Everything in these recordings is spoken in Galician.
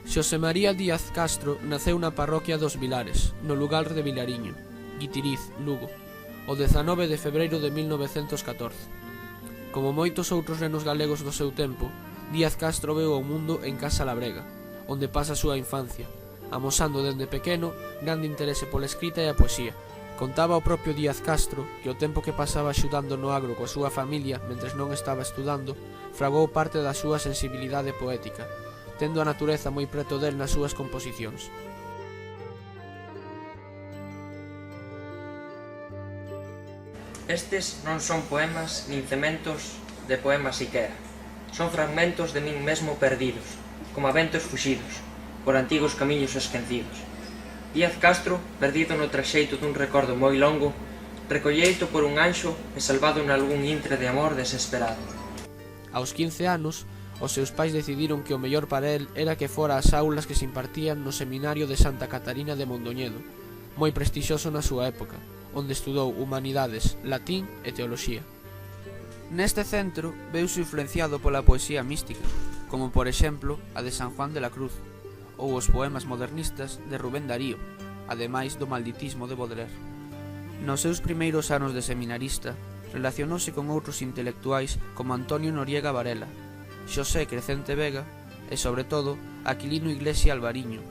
Xosé María Díaz Castro naceu na parroquia dos Vilares, no lugar de Vilariño, Guitiriz, Lugo, o 19 de febreiro de 1914. Como moitos outros nenos galegos do seu tempo, Díaz Castro veu ao mundo en Casa Labrega, onde pasa a súa infancia, amosando dende pequeno grande interese pola escrita e a poesía. Contaba o propio Díaz Castro que o tempo que pasaba axudando no agro coa súa familia mentres non estaba estudando fragou parte da súa sensibilidade poética, tendo a natureza moi preto del nas súas composicións. Estes non son poemas nin cementos de poemas siquera. Son fragmentos de min mesmo perdidos, como a ventos fuxidos, por antigos camiños esquecidos. Díaz Castro, perdido no traxeito dun recordo moi longo, recolleito por un anxo e salvado nalgún intre de amor desesperado. Aos 15 anos, os seus pais decidiron que o mellor para el era que fora ás aulas que se impartían no seminario de Santa Catarina de Mondoñedo, moi prestixioso na súa época, onde estudou humanidades, latín e teoloxía. Neste centro veuse influenciado pola poesía mística, como por exemplo a de San Juan de la Cruz, ou os poemas modernistas de Rubén Darío, ademais do malditismo de Baudelaire. Nos seus primeiros anos de seminarista, relacionouse con outros intelectuais como Antonio Noriega Varela, Xosé Crecente Vega e, sobre todo, Aquilino Iglesia Alvariño,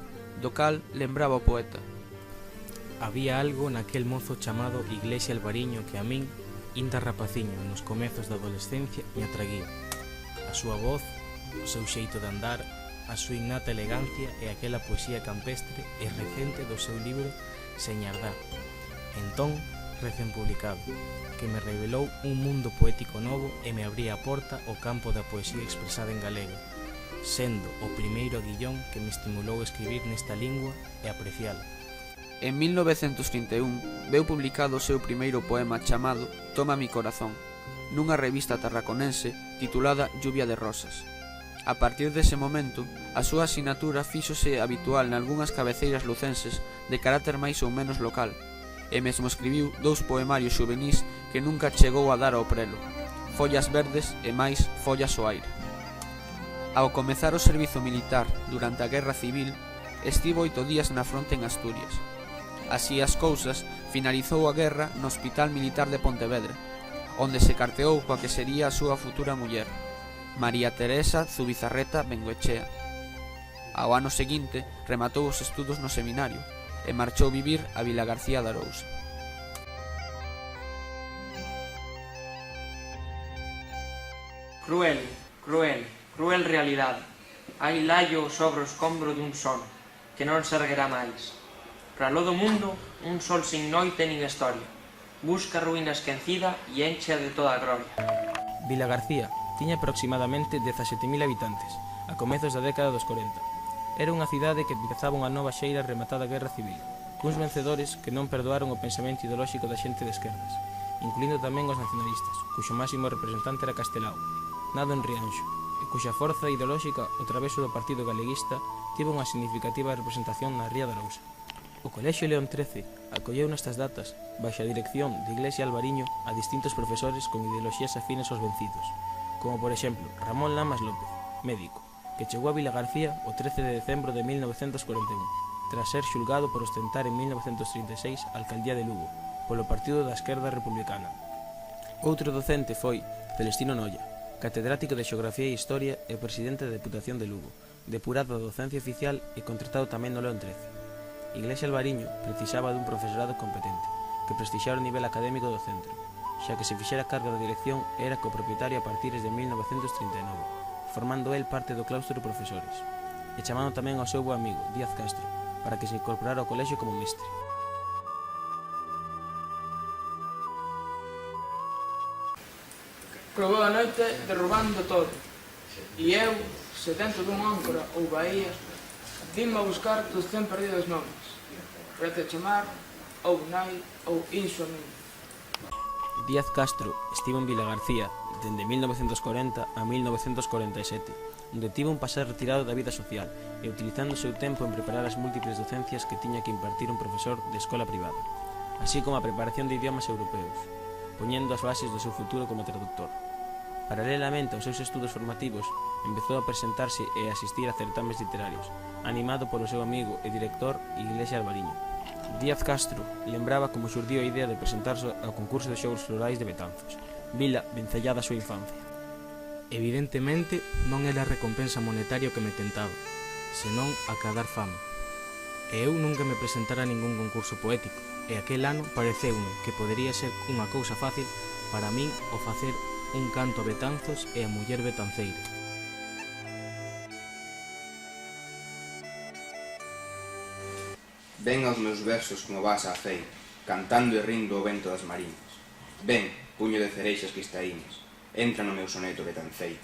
do cal lembraba o poeta. Había algo naquel mozo chamado Iglesia Alvariño que a min, inda rapaciño nos comezos da adolescencia, me atraguía. A súa voz, o seu xeito de andar, a súa innata elegancia e aquela poesía campestre e recente do seu libro Señardá, entón recén publicado, que me revelou un mundo poético novo e me abría a porta ao campo da poesía expresada en galego, sendo o primeiro aguillón que me estimulou a escribir nesta lingua e apreciala. En 1931 veu publicado o seu primeiro poema chamado Toma mi corazón, nunha revista tarraconense titulada Lluvia de Rosas. A partir dese momento, a súa asinatura fíxose habitual nalgunhas cabeceiras lucenses de carácter máis ou menos local, e mesmo escribiu 2 poemarios xuvenís que nunca chegou a dar ao prelo, Follas verdes e máis Follas ao aire. Ao comezar o servizo militar durante a Guerra Civil, estivo 8 días na fronte en Asturias. Así as cousas, finalizou a guerra no Hospital Militar de Pontevedra, onde se carteou coa que sería a súa futura muller, María Teresa Zubizarreta Bengoechea. Ao ano seguinte rematou os estudos no seminario e marchou vivir a Vilagarcía de Arousa. Cruel, cruel, cruel realidade. Hai laio sobre o escombro dun sono, que non se erguerá máis. Para lo do mundo, un sol sin noite nin historia. Busca a ruína esquecida e enchea de toda a gloria. Vilagarcía tiña aproximadamente 17.000 habitantes, a comezos da década dos 40. Era unha cidade que empezaba unha nova xeira rematada a Guerra Civil, cuns vencedores que non perdoaron o pensamento ideolóxico da xente de esquerdas, incluindo tamén os nacionalistas, cuxo máximo representante era Castelao, nado en Rianxo, e cuxa forza ideolóxica, o traveso do Partido Galeguista, tivo unha significativa representación na Ría de Arousa. O Colexio León XIII acolleu nestas datas, baixo a dirección de Iglesia Alvariño, a distintos profesores con ideoloxías afines aos vencidos, como por exemplo Ramón Lamas López, médico, que chegou a Vilagarcía o 13 de decembro de 1941, tras ser xulgado por ostentar en 1936 a alcaldía de Lugo, polo Partido da Esquerda Republicana. Outro docente foi Celestino Nolla, catedrático de Xeografía e Historia e presidente da Deputación de Lugo, depurado da docencia oficial e contratado tamén no León XIII. Iglesia Alvariño precisaba dun profesorado competente, que prestixara o nivel académico do centro, xa que se fixera cargo da dirección era copropietario a partir de 1939, formando el parte do claustro de profesores, e chamando tamén ao seu bo amigo, Díaz Castro, para que se incorporara ao colexio como mestre. Crovou a noite derrubando todo, e eu, se dentro dun áncora ou baía, vime a buscar dos 100 perdidos nomes, Rete chamar, ou nai, ou inso a min. Díaz Castro estivo en Vilagarcía dende 1940 a 1947, onde tivo un pasar retirado da vida social e utilizando o seu tempo en preparar as múltiples docencias que tiña que impartir un profesor de escola privada, así como a preparación de idiomas europeos, poñendo as bases do seu futuro como traductor. Paralelamente aos seus estudos formativos, empezou a presentarse e a asistir a certames literarios, animado polo seu amigo e director Iglesias Albariño. Díaz Castro lembraba como xurdiu a idea de presentarse ao concurso de xogos florais de Betanzos, vila vencellada a súa infancia. Evidentemente non era a recompensa monetaria o que me tentaba, senón acadar fama. E eu nunca me presentara a ningún concurso poético, e aquel ano pareceume que podería ser unha cousa fácil para min o facer un canto a Betanzos e a muller betanceira. Ven aos meus versos como vas á feira, cantando e rindo o vento das mariñas. Ven, puño de cereixas cristaínas, entra no meu soneto betanceiro.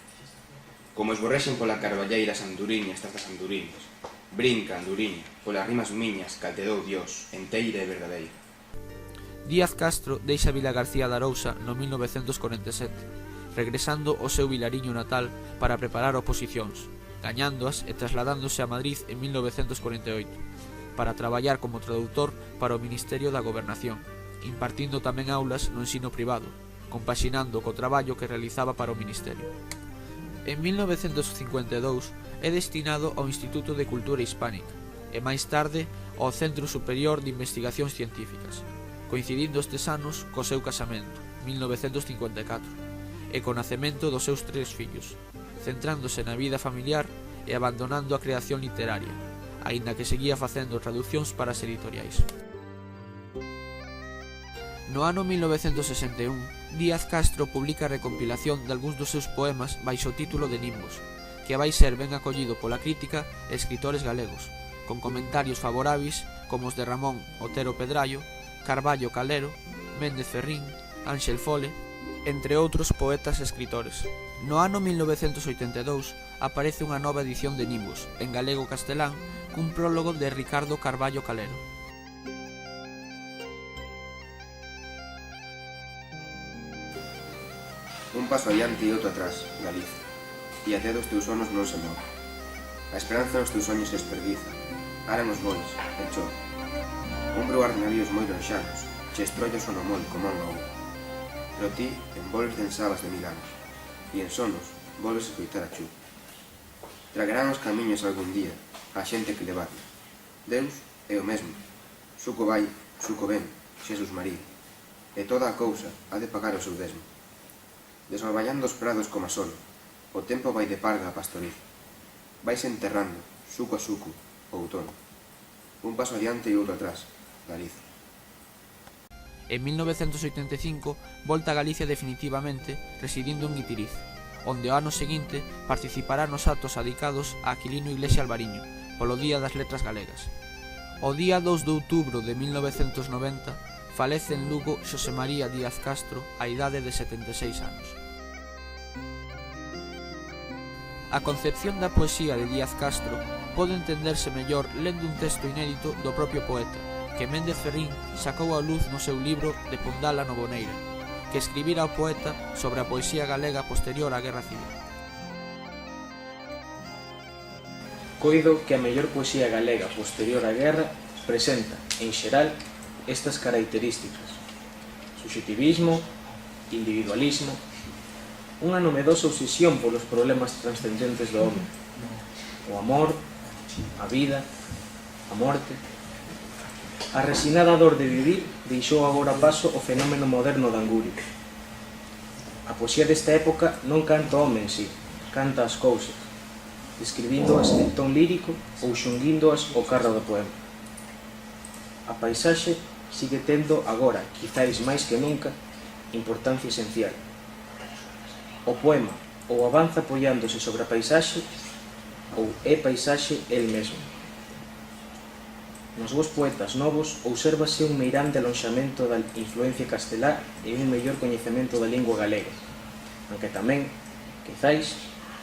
Como esborrexen pola carballeira as anduriñas tras das anduriñas, brinca, anduriña, polas rimas miñas que te dou Dios, enteira e verdadeira. Díaz Castro deixa Vila García de Arousa no 1947, regresando ao seu vilariño natal para preparar oposicións, gañándoas e trasladándose a Madrid en 1948, para traballar como traductor para o Ministerio da Gobernación, impartindo tamén aulas no ensino privado, compaxinando co traballo que realizaba para o Ministerio. En 1952 é destinado ao Instituto de Cultura Hispánica e máis tarde ao Centro Superior de Investigacións Científicas, coincidindo estes anos co seu casamento, 1954, e co nacemento dos seus 3 fillos, centrándose na vida familiar e abandonando a creación literaria, aínda que seguía facendo traducións para as editoriais. No ano 1961, Díaz Castro publica a recompilación de algúns dos seus poemas baixo o título de Nimbos, que vai ser ben acollido pola crítica e escritores galegos, con comentarios favoráveis como os de Ramón Otero Pedrallo, Carballo Calero, Méndez Ferrín, Ángel Fole, entre outros poetas e escritores. No ano 1982 aparece unha nova edición de Nimbos, en galego-castelán, cun prólogo de Ricardo Carballo Calero. Un paso adiante e outro atrás, Galicia, e a dos teus sonos non se move. A esperanza nos teus soños se desperdiza, aran os bois, e chove. Un bruar de navíos moi lonxanos, che estrollos o nomol como un ou. Pero ti envolves en sabas de 1000 anos, e en sonos volves a escoitar a chuva. Tragarán os camiños algún día a xente que levate. Deus é o mesmo, suco vai, suco ven, Xesús María, e toda a cousa ha de pagar o seu desmo. Desorballando os prados como a sol, o tempo vai de parga a pastoriza. Vais enterrando, suco a suco, o outono. Un paso adiante e outro atrás, Galicia. En 1985 volta a Galicia definitivamente, residindo en Guitiriz, onde o ano seguinte participará nos actos adicados a Aquilino Iglesias Albariño, polo Día das Letras Galegas. O día 2 de outubro de 1990 falece en Lugo Xosé María Díaz Castro á idade de 76 anos. A concepción da poesía de Díaz Castro pode entenderse mellor lendo un texto inédito do propio poeta, que Méndez Ferrín sacou á luz no seu libro De Pondal a Novoneira, que escribira o poeta sobre a poesía galega posterior á Guerra Civil. Coido que a mellor poesía galega posterior á guerra presenta, en xeral, estas características: subxetivismo, individualismo, unha nomedosa obsesión polos problemas transcendentes do home, o amor, a vida, a morte. A resinada dor de vivir deixou agora paso o fenómeno moderno da anguria. A poesía desta época non canta o home en sí, canta as cousas, describíndoas en ton lírico ou xunguíndoas ao carro do poema. A paisaxe sigue tendo agora, quizáis máis que nunca, importancia esencial. O poema ou avanza apoiándose sobre a paisaxe ou é paisaxe el mesmo. Nos vos poetas novos obsérvase un meirande alonxamento da influencia castelá e un mellor coñecemento da lingua galega, aunque tamén, quizáis,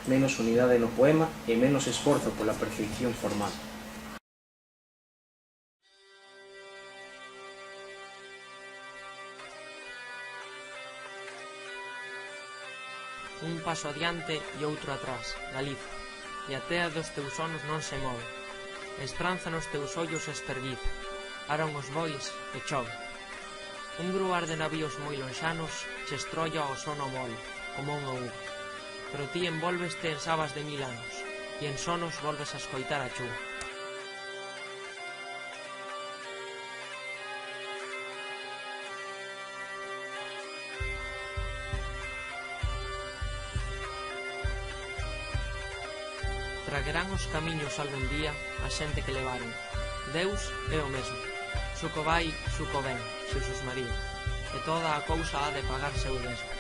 menos unidade no poema e menos esforzo pola perfección formal. Un paso adiante e outro atrás, Galicia, e a tea dos teus sonos non se move. A esperanza nos teus ollos esperdiza, aran os bois e chove. Un gruar de navíos moi lonxanos che estrolla o sono mole, como unha uva. pero ti envolveste en sabas de 1000 anos, e en sonos volves a escoitar a chuva. Traguerán os camiños algún día a xente que levaron. Deus é o mesmo. Suco vai, suco ven, Xesús María, e toda a cousa ha de pagar seu mesmo.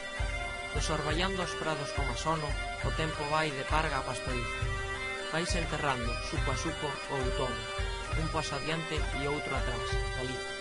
Desorballando os prados como a sono, o tempo vai de parga a pastoriza. Vais enterrando, suco a suco, o outono, un paso adiante e outro atrás, Galicia.